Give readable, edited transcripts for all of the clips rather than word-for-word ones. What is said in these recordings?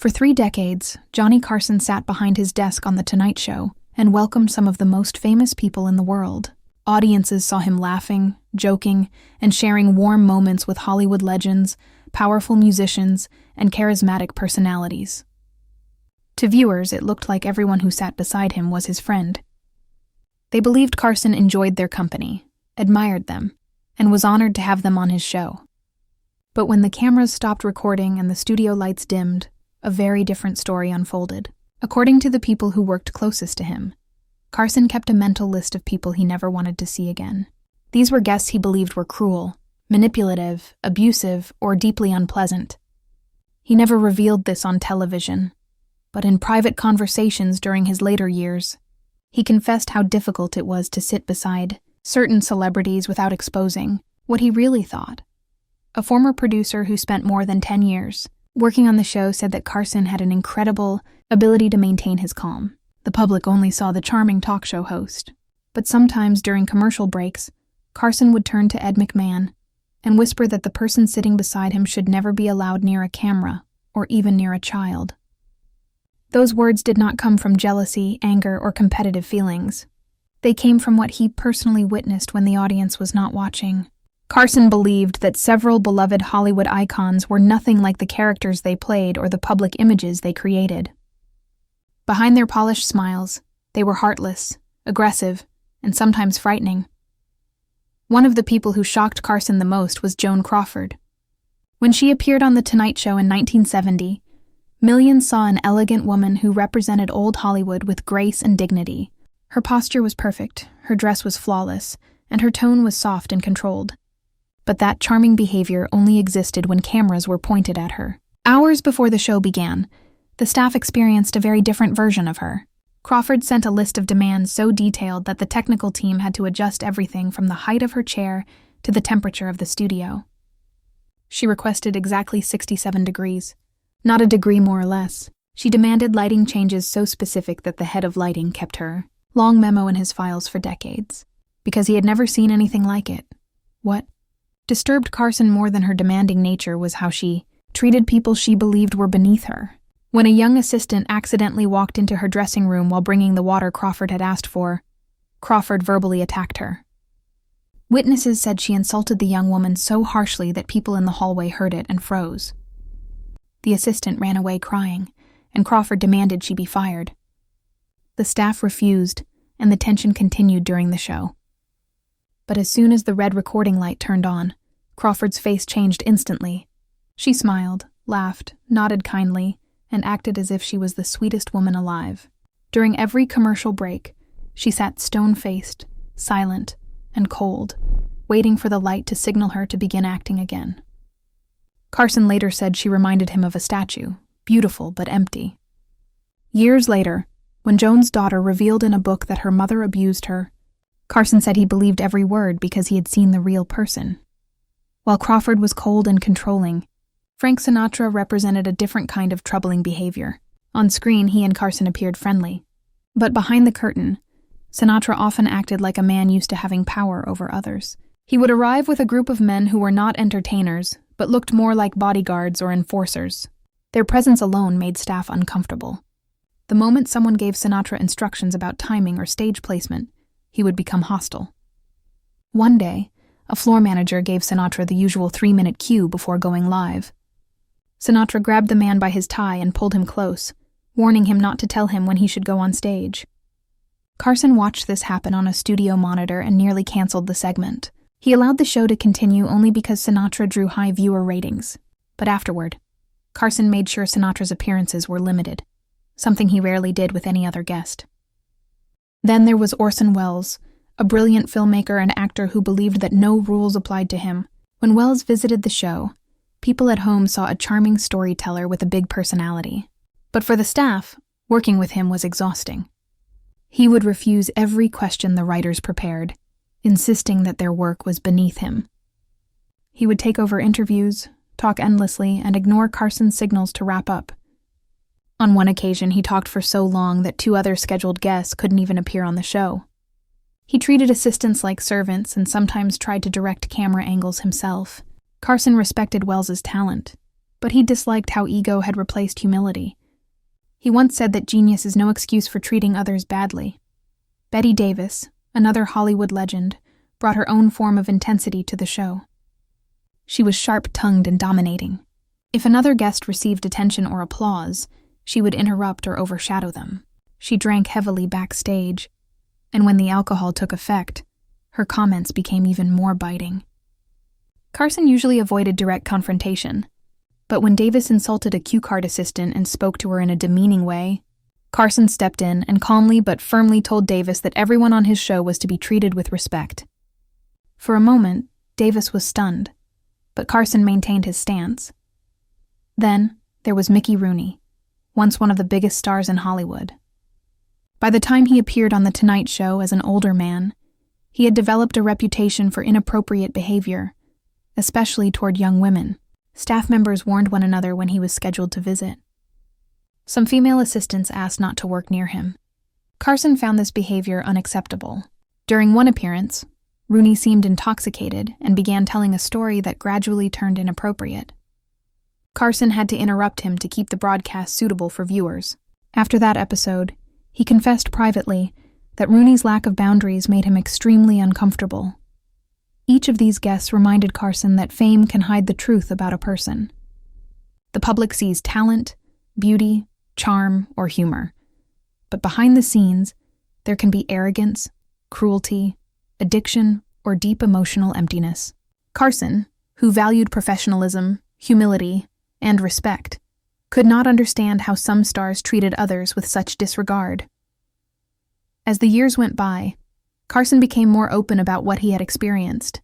For 3 decades, Johnny Carson sat behind his desk on The Tonight Show and welcomed some of the most famous people in the world. Audiences saw him laughing, joking, and sharing warm moments with Hollywood legends, powerful musicians, and charismatic personalities. To viewers, it looked like everyone who sat beside him was his friend. They believed Carson enjoyed their company, admired them, and was honored to have them on his show. But when the cameras stopped recording and the studio lights dimmed, a very different story unfolded. According to the people who worked closest to him, Carson kept a mental list of people he never wanted to see again. These were guests he believed were cruel, manipulative, abusive, or deeply unpleasant. He never revealed this on television, but in private conversations during his later years, he confessed how difficult it was to sit beside certain celebrities without exposing what he really thought. A former producer who spent more than 10 years working on the show said that Carson had an incredible ability to maintain his calm. The public only saw the charming talk show host. But sometimes during commercial breaks, Carson would turn to Ed McMahon and whisper that the person sitting beside him should never be allowed near a camera or even near a child. Those words did not come from jealousy, anger, or competitive feelings. They came from what he personally witnessed when the audience was not watching. Carson believed that several beloved Hollywood icons were nothing like the characters they played or the public images they created. Behind their polished smiles, they were heartless, aggressive, and sometimes frightening. One of the people who shocked Carson the most was Joan Crawford. When she appeared on The Tonight Show in 1970, millions saw an elegant woman who represented old Hollywood with grace and dignity. Her posture was perfect, her dress was flawless, and her tone was soft and controlled. But that charming behavior only existed when cameras were pointed at her. Hours before the show began, the staff experienced a very different version of her. Crawford sent a list of demands so detailed that the technical team had to adjust everything from the height of her chair to the temperature of the studio. She requested exactly 67 degrees, not a degree more or less. She demanded lighting changes so specific that the head of lighting kept her long memo in his files for decades, because he had never seen anything like it. What disturbed Carson more than her demanding nature was how she treated people she believed were beneath her. When a young assistant accidentally walked into her dressing room while bringing the water Crawford had asked for, Crawford verbally attacked her. Witnesses said she insulted the young woman so harshly that people in the hallway heard it and froze. The assistant ran away crying, and Crawford demanded she be fired. The staff refused, and the tension continued during the show. But as soon as the red recording light turned on, Crawford's face changed instantly. She smiled, laughed, nodded kindly, and acted as if she was the sweetest woman alive. During every commercial break, she sat stone-faced, silent, and cold, waiting for the light to signal her to begin acting again. Carson later said she reminded him of a statue, beautiful but empty. Years later, when Joan's daughter revealed in a book that her mother abused her, Carson said he believed every word because he had seen the real person. While Crawford was cold and controlling, Frank Sinatra represented a different kind of troubling behavior. On screen, he and Carson appeared friendly. But behind the curtain, Sinatra often acted like a man used to having power over others. He would arrive with a group of men who were not entertainers, but looked more like bodyguards or enforcers. Their presence alone made staff uncomfortable. The moment someone gave Sinatra instructions about timing or stage placement, he would become hostile. One day, a floor manager gave Sinatra the usual 3-minute cue before going live. Sinatra grabbed the man by his tie and pulled him close, warning him not to tell him when he should go on stage. Carson watched this happen on a studio monitor and nearly canceled the segment. He allowed the show to continue only because Sinatra drew high viewer ratings. But afterward, Carson made sure Sinatra's appearances were limited, something he rarely did with any other guest. Then there was Orson Welles, a brilliant filmmaker and actor who believed that no rules applied to him. When Welles visited the show, people at home saw a charming storyteller with a big personality. But for the staff, working with him was exhausting. He would refuse every question the writers prepared, insisting that their work was beneath him. He would take over interviews, talk endlessly, and ignore Carson's signals to wrap up. On one occasion, he talked for so long that 2 other scheduled guests couldn't even appear on the show. He treated assistants like servants and sometimes tried to direct camera angles himself. Carson respected Welles's talent, but he disliked how ego had replaced humility. He once said that genius is no excuse for treating others badly. Bette Davis, another Hollywood legend, brought her own form of intensity to the show. She was sharp-tongued and dominating. If another guest received attention or applause, she would interrupt or overshadow them. She drank heavily backstage, and when the alcohol took effect, her comments became even more biting. Carson usually avoided direct confrontation, but when Davis insulted a cue card assistant and spoke to her in a demeaning way, Carson stepped in and calmly but firmly told Davis that everyone on his show was to be treated with respect. For a moment, Davis was stunned, but Carson maintained his stance. Then, there was Mickey Rooney, once one of the biggest stars in Hollywood. By the time he appeared on The Tonight Show as an older man, he had developed a reputation for inappropriate behavior, especially toward young women. Staff members warned one another when he was scheduled to visit. Some female assistants asked not to work near him. Carson found this behavior unacceptable. During one appearance, Rooney seemed intoxicated and began telling a story that gradually turned inappropriate. Carson had to interrupt him to keep the broadcast suitable for viewers. After that episode, he confessed privately that Rooney's lack of boundaries made him extremely uncomfortable. Each of these guests reminded Carson that fame can hide the truth about a person. The public sees talent, beauty, charm, or humor. But behind the scenes, there can be arrogance, cruelty, addiction, or deep emotional emptiness. Carson, who valued professionalism, humility, and respect, could not understand how some stars treated others with such disregard. As the years went by, Carson became more open about what he had experienced.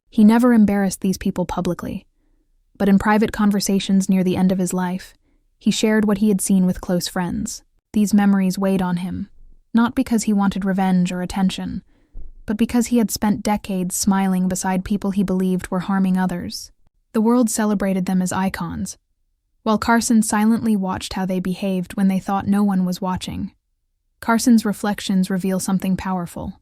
He never embarrassed these people publicly, but in private conversations near the end of his life, he shared what he had seen with close friends. These memories weighed on him, not because he wanted revenge or attention, but because he had spent decades smiling beside people he believed were harming others. The world celebrated them as icons, while Carson silently watched how they behaved when they thought no one was watching. Carson's reflections reveal something powerful.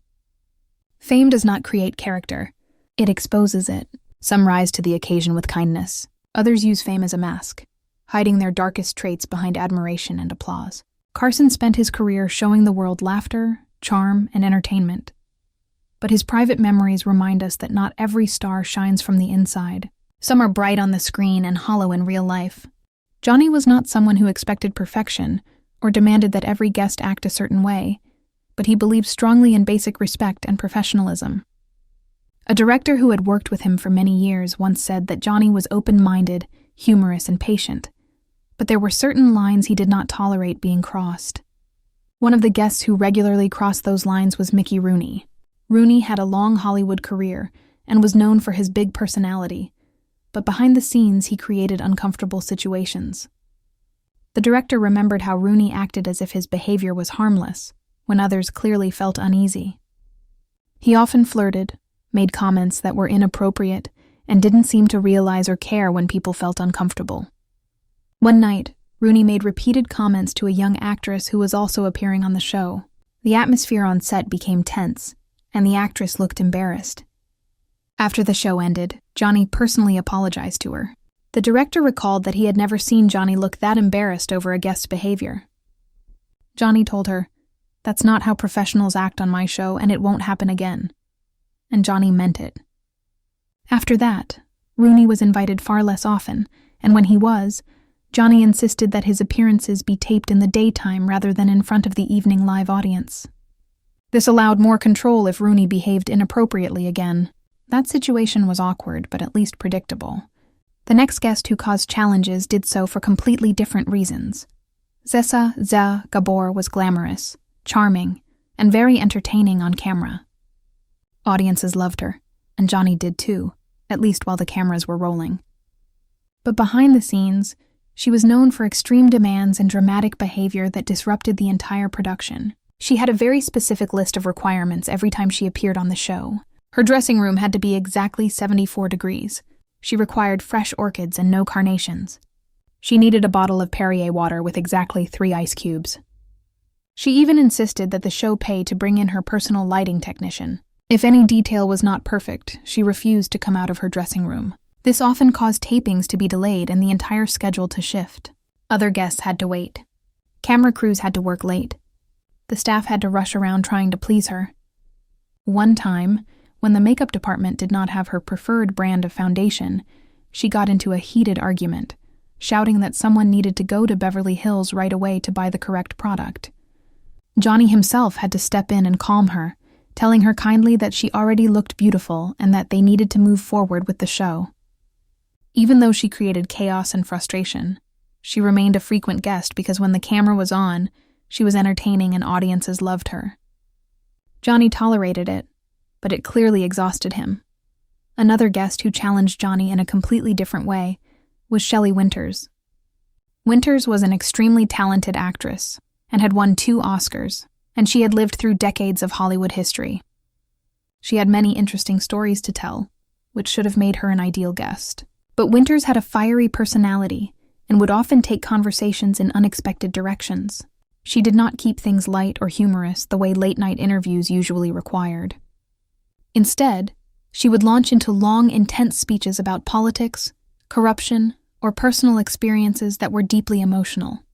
Fame does not create character. It exposes it. Some rise to the occasion with kindness. Others use fame as a mask, hiding their darkest traits behind admiration and applause. Carson spent his career showing the world laughter, charm, and entertainment. But his private memories remind us that not every star shines from the inside. Some are bright on the screen and hollow in real life. Johnny was not someone who expected perfection or demanded that every guest act a certain way, but he believed strongly in basic respect and professionalism. A director who had worked with him for many years once said that Johnny was open-minded, humorous, and patient, but there were certain lines he did not tolerate being crossed. One of the guests who regularly crossed those lines was Mickey Rooney. Rooney had a long Hollywood career and was known for his big personality, but behind the scenes he created uncomfortable situations. The director remembered how Rooney acted as if his behavior was harmless, when others clearly felt uneasy. He often flirted, made comments that were inappropriate, and didn't seem to realize or care when people felt uncomfortable. One night, Rooney made repeated comments to a young actress who was also appearing on the show. The atmosphere on set became tense, and the actress looked embarrassed. After the show ended, Johnny personally apologized to her. The director recalled that he had never seen Johnny look that embarrassed over a guest's behavior. Johnny told her, "That's not how professionals act on my show, and it won't happen again." And Johnny meant it. After that, Rooney was invited far less often, and when he was, Johnny insisted that his appearances be taped in the daytime rather than in front of the evening live audience. This allowed more control if Rooney behaved inappropriately again. That situation was awkward, but at least predictable. The next guest who caused challenges did so for completely different reasons. Zsa Gabor was glamorous, charming, and very entertaining on camera. Audiences loved her, and Johnny did too, at least while the cameras were rolling. But behind the scenes, she was known for extreme demands and dramatic behavior that disrupted the entire production. She had a very specific list of requirements every time she appeared on the show. Her dressing room had to be exactly 74 degrees. She required fresh orchids and no carnations. She needed a bottle of Perrier water with exactly 3 ice cubes. She even insisted that the show pay to bring in her personal lighting technician. If any detail was not perfect, she refused to come out of her dressing room. This often caused tapings to be delayed and the entire schedule to shift. Other guests had to wait. Camera crews had to work late. The staff had to rush around trying to please her. One time, when the makeup department did not have her preferred brand of foundation, she got into a heated argument, shouting that someone needed to go to Beverly Hills right away to buy the correct product. Johnny himself had to step in and calm her, telling her kindly that she already looked beautiful and that they needed to move forward with the show. Even though she created chaos and frustration, she remained a frequent guest because when the camera was on, she was entertaining and audiences loved her. Johnny tolerated it, but it clearly exhausted him. Another guest who challenged Johnny in a completely different way was Shelley Winters. Winters was an extremely talented actress and had won 2 Oscars, and she had lived through decades of Hollywood history. She had many interesting stories to tell, which should have made her an ideal guest. But Winters had a fiery personality and would often take conversations in unexpected directions. She did not keep things light or humorous the way late-night interviews usually required. Instead, she would launch into long, intense speeches about politics, corruption, or personal experiences that were deeply emotional.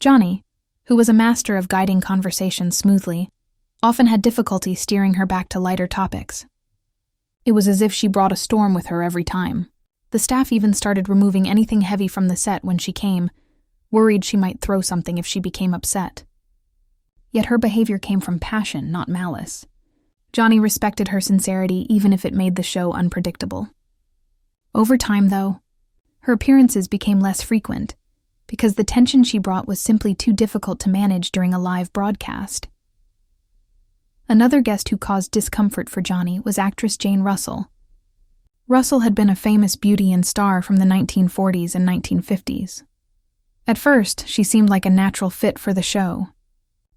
Johnny, who was a master of guiding conversations smoothly, often had difficulty steering her back to lighter topics. It was as if she brought a storm with her every time. The staff even started removing anything heavy from the set when she came, worried she might throw something if she became upset. Yet her behavior came from passion, not malice. Johnny respected her sincerity even if it made the show unpredictable. Over time, though, her appearances became less frequent because the tension she brought was simply too difficult to manage during a live broadcast. Another guest who caused discomfort for Johnny was actress Jane Russell. Russell had been a famous beauty and star from the 1940s and 1950s. At first, she seemed like a natural fit for the show.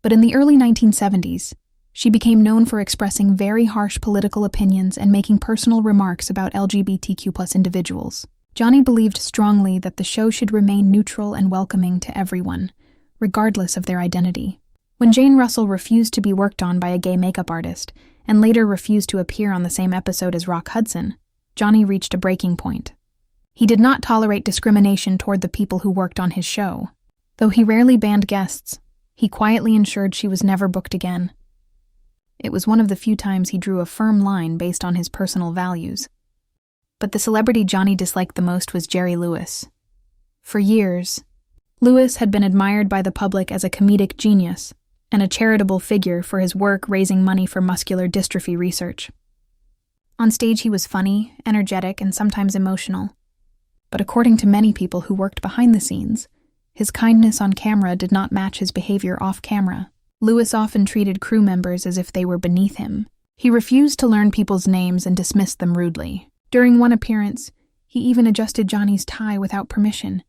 But in the early 1970s, she became known for expressing very harsh political opinions and making personal remarks about LGBTQ+ individuals. Johnny believed strongly that the show should remain neutral and welcoming to everyone, regardless of their identity. When Jane Russell refused to be worked on by a gay makeup artist, and later refused to appear on the same episode as Rock Hudson, Johnny reached a breaking point. He did not tolerate discrimination toward the people who worked on his show. Though he rarely banned guests, he quietly ensured she was never booked again. It was one of the few times he drew a firm line based on his personal values. But the celebrity Johnny disliked the most was Jerry Lewis. For years, Lewis had been admired by the public as a comedic genius and a charitable figure for his work raising money for muscular dystrophy research. On stage he was funny, energetic, and sometimes emotional. But according to many people who worked behind the scenes, his kindness on camera did not match his behavior off camera. Lewis often treated crew members as if they were beneath him. He refused to learn people's names and dismissed them rudely. During one appearance, he even adjusted Johnny's tie without permission,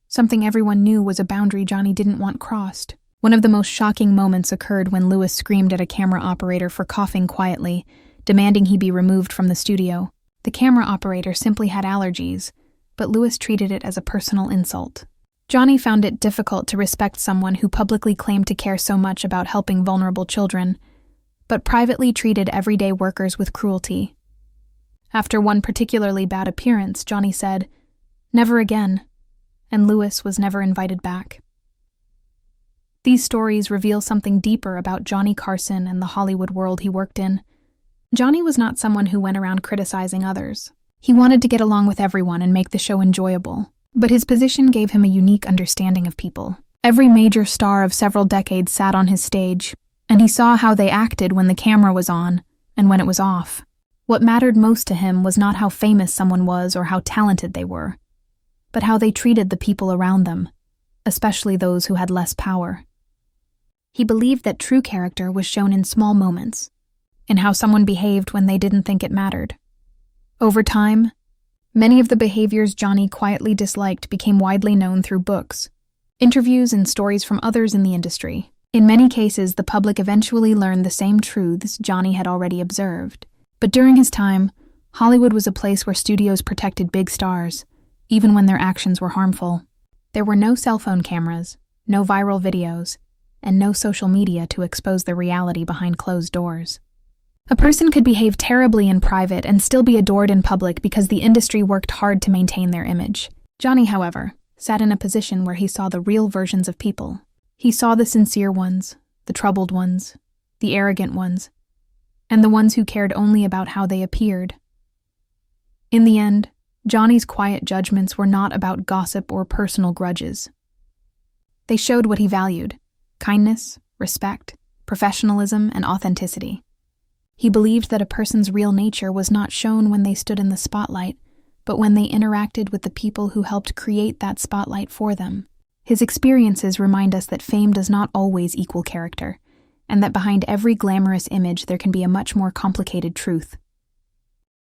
something everyone knew was a boundary Johnny didn't want crossed. One of the most shocking moments occurred when Lewis screamed at a camera operator for coughing quietly, demanding he be removed from the studio. The camera operator simply had allergies, but Lewis treated it as a personal insult. Johnny found it difficult to respect someone who publicly claimed to care so much about helping vulnerable children, but privately treated everyday workers with cruelty. After one particularly bad appearance, Johnny said, "Never again," and Lewis was never invited back. These stories reveal something deeper about Johnny Carson and the Hollywood world he worked in. Johnny was not someone who went around criticizing others. He wanted to get along with everyone and make the show enjoyable, but his position gave him a unique understanding of people. Every major star of several decades sat on his stage, and he saw how they acted when the camera was on and when it was off. What mattered most to him was not how famous someone was or how talented they were, but how they treated the people around them, especially those who had less power. He believed that true character was shown in small moments, in how someone behaved when they didn't think it mattered. Over time, many of the behaviors Johnny quietly disliked became widely known through books, interviews, and stories from others in the industry. In many cases, the public eventually learned the same truths Johnny had already observed. But during his time, Hollywood was a place where studios protected big stars, even when their actions were harmful. There were no cell phone cameras, no viral videos, and no social media to expose the reality behind closed doors. A person could behave terribly in private and still be adored in public because the industry worked hard to maintain their image. Johnny, however, sat in a position where he saw the real versions of people. He saw the sincere ones, the troubled ones, the arrogant ones, and the ones who cared only about how they appeared. In the end, Johnny's quiet judgments were not about gossip or personal grudges. They showed what he valued: kindness, respect, professionalism, and authenticity. He believed that a person's real nature was not shown when they stood in the spotlight, but when they interacted with the people who helped create that spotlight for them. His experiences remind us that fame does not always equal character, and that behind every glamorous image there can be a much more complicated truth.